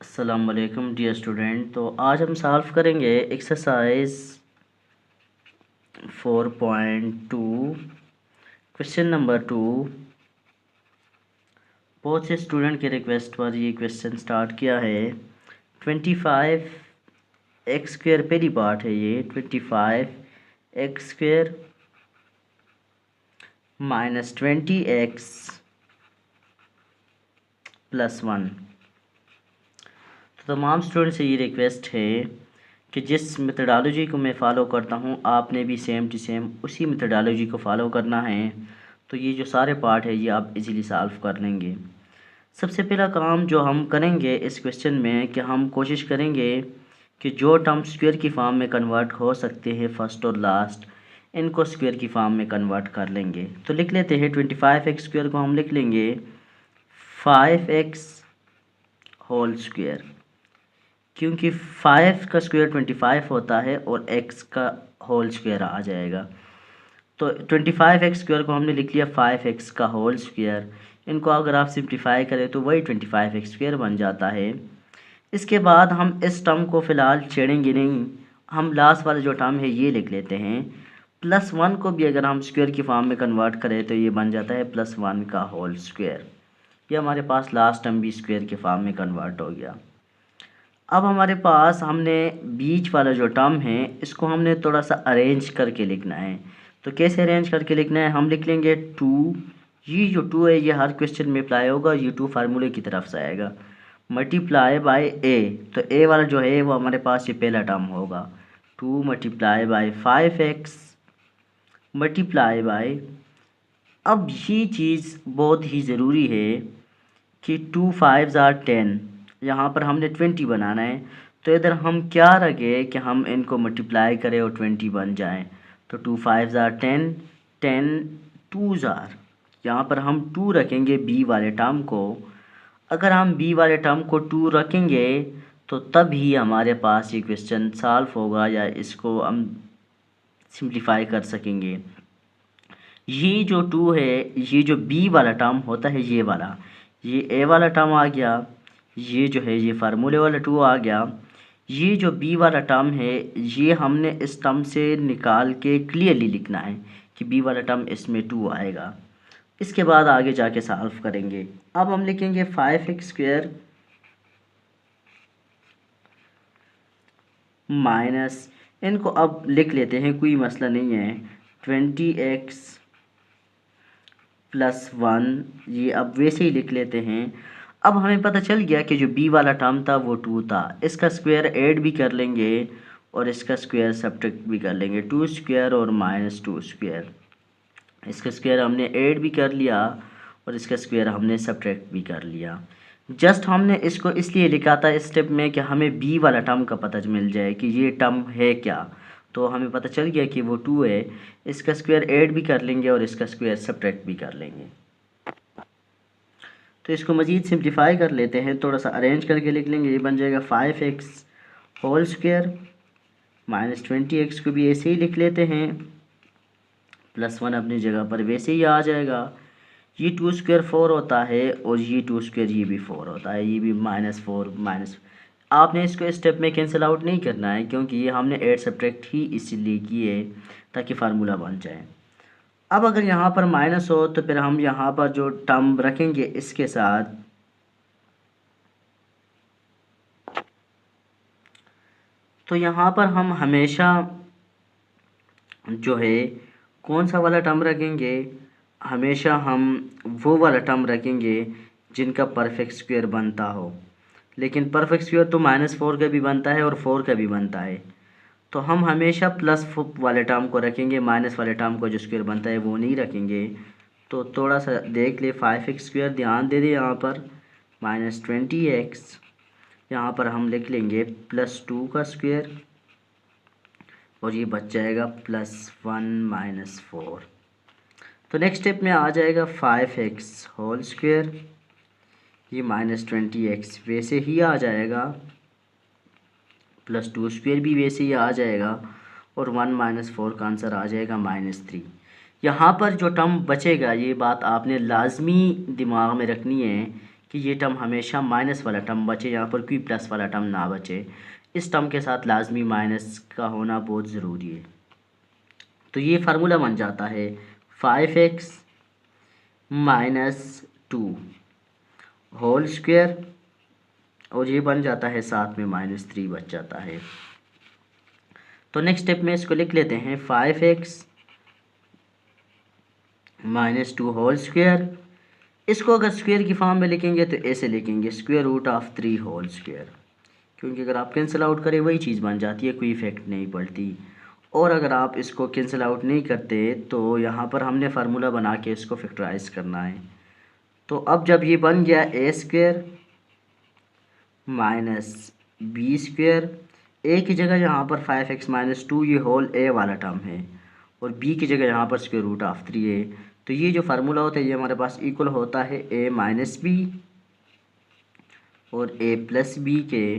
अस्सलाम वालेकुम dear student. तो आज हम सॉल्व करेंगे एक्सरसाइज 4.2 क्वेश्चन नंबर 2। बहुत से स्टूडेंट के रिक्वेस्ट पर ये क्वेश्चन स्टार्ट किया है। 25 एक्स स्क्वेयर पहली पार्ट है ये। 25 x square minus 20 x plus 1। तो तमाम स्टूडेंट से ये रिक्वेस्ट है कि जिस मेथडोलॉजी को मैं फ़ॉलो करता हूँ आपने भी सेम टू सेम उसी मेथडोलॉजी को फ़ॉलो करना है। तो ये जो सारे पार्ट है ये आप इजीली सॉल्व कर लेंगे। सबसे पहला काम जो हम करेंगे इस क्वेश्चन में कि हम कोशिश करेंगे कि जो टर्म स्क्वायर की फॉर्म में कन्वर्ट हो सकते हैं फर्स्ट और लास्ट, इनको स्क्वायर की फॉर्म में कन्वर्ट कर लेंगे। तो लिख लेते हैं 25 एक्स स्क्वायर को हम लिख लेंगे 5x होल स्क्वायर, क्योंकि 5 का स्क्वायर 25 होता है और x का होल स्क्वायर आ जाएगा। तो 25 एक्स स्क्वायर को हमने लिख लिया 5x का होल स्क्वायर। इनको अगर आप सिंप्लीफाई करें तो वही 25 एक्स स्क्वायर बन जाता है। इसके बाद हम इस टर्म को फ़िलहाल छेड़ेंगे नहीं, हम लास्ट वाला जो टर्म है ये लिख लेते हैं। प्लस 1 को भी अगर हम स्क्वायर की फॉर्म में कन्वर्ट करें तो ये बन जाता है प्लस 1 का होल स्क्वायर। ये हमारे पास लास्ट टर्म भी स्क्वायर की फॉर्म में कन्वर्ट हो गया। अब हमारे पास हमने बीच वाला जो टर्म है इसको हमने थोड़ा सा अरेंज करके लिखना है। तो कैसे अरेंज करके लिखना है, हम लिख लेंगे 2। ये जो 2 है ये हर क्वेश्चन में अप्लाई होगा, ये 2 फार्मूले की तरफ से आएगा, मल्टीप्लाई बाय ए। तो ए वाला जो है वो हमारे पास ये पहला टर्म होगा। 2 multiply by 5x multiply by, अब ये चीज़ बहुत ही ज़रूरी है कि 2 5s are 10, यहाँ पर हमने 20 बनाना है। तो इधर हम क्या रखें कि हम इनको मल्टीप्लाई करें और 20 बन जाएं। तो 2 5s are 10, 10 2s are, यहाँ पर हम 2 रखेंगे बी वाले टर्म को। अगर हम बी वाले टर्म को 2 रखेंगे तो तब ही हमारे पास ये क्वेश्चन सॉल्व होगा या इसको हम सिंप्लीफाई कर सकेंगे। ये जो 2 है, ये जो बी वाला टर्म होता है ये वाला, ये ए वाला टर्म आ गया, ये जो है ये फार्मूले वाला 2 आ गया। ये जो बी वाला टर्म है ये हमने इस टर्म से निकाल के क्लियरली लिखना है कि बी वाला टर्म इसमें 2 आएगा। इसके बाद आगे जाके सॉल्व करेंगे। अब हम लिखेंगे 5x स्क्वायर माइनस, इनको अब लिख लेते हैं कोई मसला नहीं है, 20x प्लस 1, ये अब वैसे ही लिख लेते हैं। अब हमें पता चल गया कि जो बी वाला टर्म था वो 2 था, इसका स्क्वायर ऐड भी कर लेंगे और इसका स्क्वायर सब्ट्रैक्ट भी कर लेंगे। 2 स्क्वायर और माइनस 2 स्क्वायर, इसका स्क्वायर हमने ऐड भी कर लिया और इसका स्क्वायर हमने सब्ट्रैक्ट भी कर लिया। जस्ट हमने इसको इसलिए लिखा था इस स्टेप में कि हमें बी वाला टर्म का पता मिल जाए कि ये टर्म है क्या। तो हमें पता चल गया कि वो 2 है, इसका स्क्वायर ऐड भी कर लेंगे और इसका स्क्वायर सब्ट्रैक्ट भी कर लेंगे। तो इसको मज़ीद सिंप्लीफाई कर लेते हैं, थोड़ा सा अरेंज करके लिख लेंगे। ये बन जाएगा 5x whole square minus 20x को भी ऐसे ही लिख लेते हैं, प्लस 1 अपनी जगह पर वैसे ही आ जाएगा। ये 2 स्क्वायर 4 होता है और ये 2 स्क्वायर ये भी 4 होता है, ये भी -4 माइनस। आपने इसको स्टेप में कैंसिल आउट नहीं करना है क्योंकि ये हमने ऐड सब्ट्रैक्ट ही इसीलिए किए ताकि फार्मूला बन जाए। अब अगर यहाँ पर माइनस हो तो फिर हम यहाँ पर जो टर्म रखेंगे इसके साथ, तो यहाँ पर हम हमेशा जो है कौन सा वाला टर्म रखेंगे, हमेशा हम वो वाला टर्म रखेंगे जिनका परफेक्ट स्क्वायर बनता हो। लेकिन परफेक्ट स्क्वायर तो -4 का भी बनता है और 4 का भी बनता है। तो हम हमेशा प्लस वाले टर्म को रखेंगे, माइनस वाले टर्म को जो स्क्वायर बनता है वो नहीं रखेंगे। तो थोड़ा सा देख ले, 5x स्क्वायर ध्यान दे दे यहाँ पर, -20x, यहाँ पर हम लिख लेंगे +2 का स्क्वायर और ये बच जाएगा +1 - 4। तो नेक्स्ट स्टेप में आ जाएगा 5x होल स्क्वायर, ये -20x वैसे ही आ जाएगा, +2 स्क्वायर भी वैसे ही आ जाएगा और 1 - 4 का आंसर आ जाएगा -3। यहाँ पर जो टर्म बचेगा, ये बात आपने लाजमी दिमाग में रखनी है कि ये टर्म हमेशा माइनस वाला टर्म बचे, यहाँ पर कोई प्लस वाला टर्म ना बचे। इस टर्म के साथ लाजमी माइनस का होना बहुत ज़रूरी है। तो ये फार्मूला बन जाता है 5x माइनस 2 होल स्क्वायर, और ये बन जाता है साथ में -3 बच जाता है। तो नेक्स्ट स्टेप में इसको लिख लेते हैं 5x माइनस 2 होल स्क्वायर। इसको अगर स्क्वायर की फॉर्म में लिखेंगे तो ऐसे लिखेंगे √3 होल स्क्वायर, क्योंकि अगर आप कैंसिल आउट करें वही चीज़ बन जाती है, कोई इफेक्ट नहीं पड़ती। और अगर आप इसको कैंसिल आउट नहीं करते तो यहाँ पर हमने फार्मूला बना के इसको फैक्टराइज करना है। तो अब जब ये बन गया a² माइनस b², a की जगह यहाँ पर 5x माइनस 2 ये होल a वाला टर्म है, और b की जगह यहाँ पर √3 है। तो ये जो फार्मूला होता है ये हमारे पास इक्वल होता है a माइनस बी और a प्लस बी के।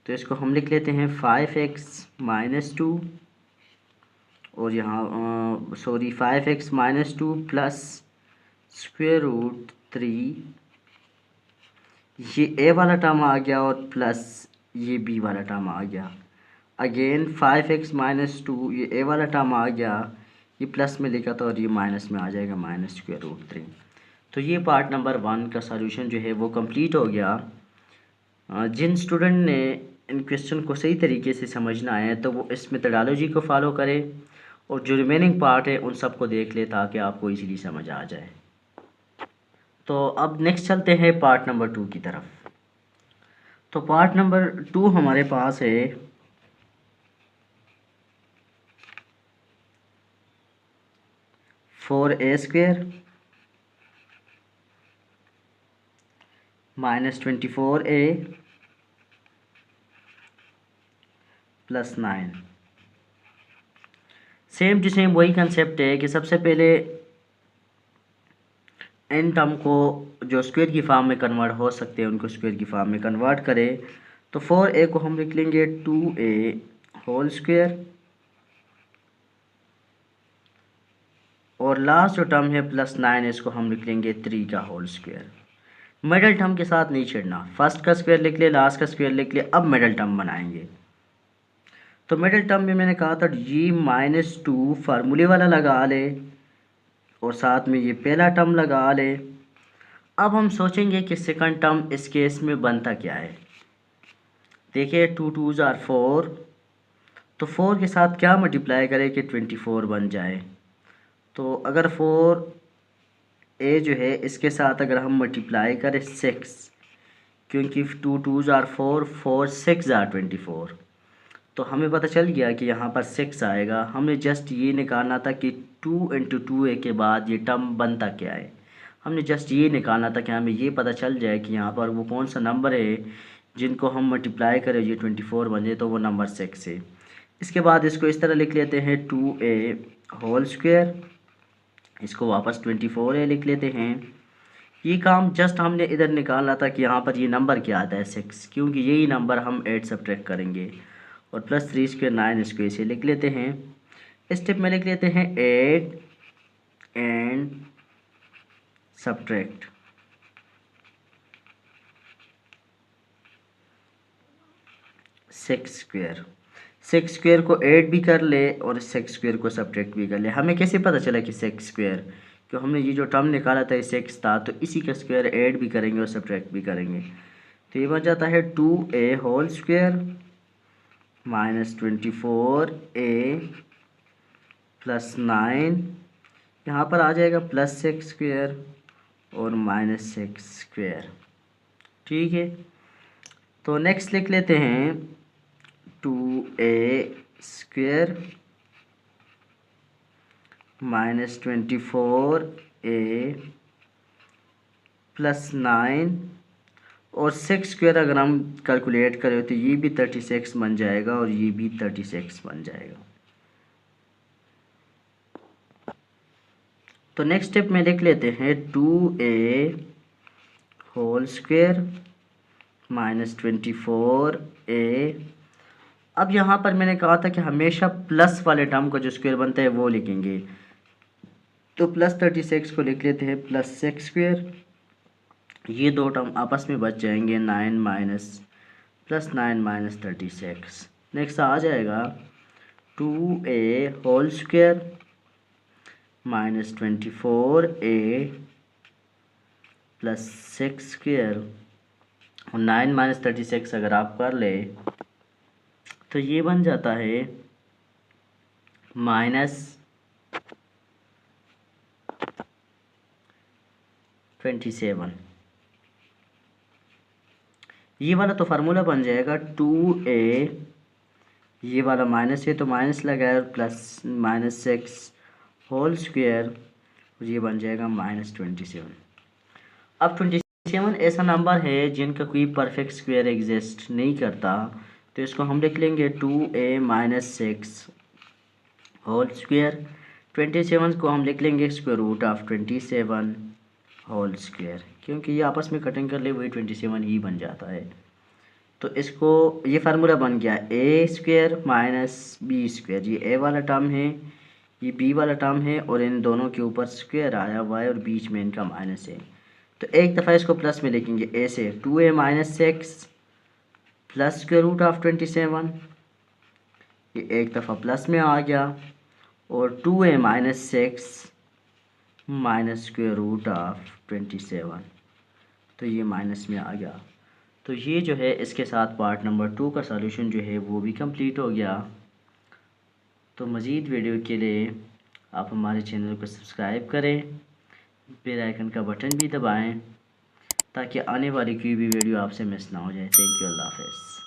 तो इसको हम लिख लेते हैं 5x माइनस 2 और यहाँ 5x माइनस 2 प्लस √3, ये a वाला टर्म आ गया और प्लस ये b वाला टर्म आ गया। अगेन 5x माइनस 2, ये a वाला टर्म आ गया, ये प्लस में लिखा था और ये माइनस में आ जाएगा -√3। तो ये पार्ट नंबर 1 का सॉल्यूशन जो है वो कंप्लीट हो गया। जिन स्टूडेंट ने इन क्वेश्चन को सही तरीके से समझना है तो वो इस मेथडोलॉजी को फॉलो करे, और जो रिमेनिंग पार्ट है उन सबको देख ले ताकि आपको इजीली समझ आ जाए। तो अब नेक्स्ट चलते हैं पार्ट नंबर 2 की तरफ। तो पार्ट नंबर 2 हमारे पास है 4a² minus 24a plus 9। Same to same वही कंसेप्ट है कि सबसे पहले इन टर्म को जो स्क्वायर की फॉर्म में कन्वर्ट हो सकते हैं उनको स्क्वायर की फॉर्म में कन्वर्ट करें। तो 4a को हम लिख लेंगे 2a होल स्क्वायर, और लास्ट जो टर्म है प्लस 9 इसको हम लिख लेंगे 3 का होल स्क्वायर। मिडल टर्म के साथ नहीं छेड़ना, फर्स्ट का स्क्वायर लिख ले, लास्ट का स्क्वायर लिख ले, अब मिडल टर्म बनाएंगे। तो मिडल टर्म में मैंने कहा था ये -2 फार्मूले वाला लगा ले और साथ में ये पहला टर्म लगा ले। अब हम सोचेंगे कि सेकंड टर्म इस केस में बनता क्या है। देखिए 2 2s are 4, तो 4 के साथ क्या मल्टीप्लाई करें कि 24 बन जाए। तो अगर 4a जो है इसके साथ अगर हम मल्टीप्लाई करें 6, क्योंकि 2 2s are 4, 4 6 are 24, तो हमें पता चल गया कि यहाँ पर 6 आएगा। हमने जस्ट ये निकालना था कि 2 × 2a के बाद ये टर्म बनता क्या है। हमने जस्ट ये निकालना था कि हमें ये पता चल जाए कि यहाँ पर वो कौन सा नंबर है जिनको हम मल्टीप्लाई करें ये 24 बन जाए, तो वो नंबर 6 है। इसके बाद इसको इस तरह लिख लेते हैं 2a होल स्क्वायर, इसको वापस 24a लिख लेते हैं। ये काम जस्ट हमने इधर निकालना था कि यहाँ पर ये नंबर क्या आता है 6, क्योंकि यही नंबर हम 8 सब्ट्रैक्ट करेंगे, और प्लस 3 स्क्वायर 9 इसको इसे लिख लेते हैं। इस स्टेप में लिख लेते हैं 8 एंड सब्ट्रैक्ट 6 स्क्वायर। 6 स्क्वायर को 8 भी कर ले और 6 स्क्वायर को सब्ट्रैक्ट भी कर ले। हमें कैसे पता चला कि 6 स्क्वायर, क्यों हमने ये जो टर्म निकाला था 6 था, तो इसी का स्क्वायर 8 भी करेंगे और सब्ट्रैक्ट भी करेंगे। तो ये बन जाता है 2a whole square minus 24a plus 9, यहाँ पर आ जाएगा प्लस 6 स्क्वायर और माइनस 6 स्क्वायर। ठीक है, तो नेक्स्ट लिख लेते हैं 2a square minus 24a plus 9 और 6 स्क्वायर अगर हम कैलकुलेट करें तो ये भी 36 बन जाएगा और ये भी 36 बन जाएगा। तो नेक्स्ट स्टेप में लिख लेते हैं 2a whole square minus 24a। अब यहाँ पर मैंने कहा था कि हमेशा प्लस वाले टर्म का जो स्क्वायर बनता है वो लिखेंगे, तो प्लस 36 को लिख लेते हैं प्लस 6 स्क्वायर। ये दो टर्म आपस में बच जाएंगे, 9 माइनस प्लस 9 माइनस 36। नेक्स्ट आ जाएगा 2a whole square minus 24a plus 6 square, और 9 माइनस 36 अगर आप कर ले तो ये बन जाता है माइनस 27। ये वाला तो फार्मूला बन जाएगा 2a, ये वाला माइनस है तो माइनस लगाए, और प्लस माइनस 6 होल स्क्वायर, ये बन जाएगा माइनस 27। अब 27 ऐसा नंबर है जिनका कोई परफेक्ट स्क्वायर एग्जिस्ट नहीं करता, तो इसको हम लिख लेंगे 2a माइनस 6 होल स्क्वायर। 27 को हम लिख लेंगे square root of 27 whole square, क्योंकि ये आपस में कटिंग कर ले वही 27 ही बन जाता है। तो इसको ये फार्मूला बन गया ए स्क्वायर माइनस बी स्क्वायर, ये ए वाला टर्म है, ये बी वाला टर्म है, और इन दोनों के ऊपर स्क्वायर आया हुआ है और बीच में इनका माइनस है। तो एक दफ़ा इसको प्लस में लिखेंगे, ए से 2a minus 6 plus square root of 27, ये एक दफ़ा प्लस में आ गया, और 2a minus 6 minus square root of 27, तो ये माइनस में आ गया। तो ये जो है इसके साथ पार्ट नंबर 2 का सॉल्यूशन जो है वो भी कंप्लीट हो गया। तो मज़ीद वीडियो के लिए आप हमारे चैनल को सब्सक्राइब करें, बेल आइकन का बटन भी दबाएं ताकि आने वाली कोई भी वीडियो आपसे मिस ना हो जाए। थैंक यू, अल्लाह हाफ़िज़।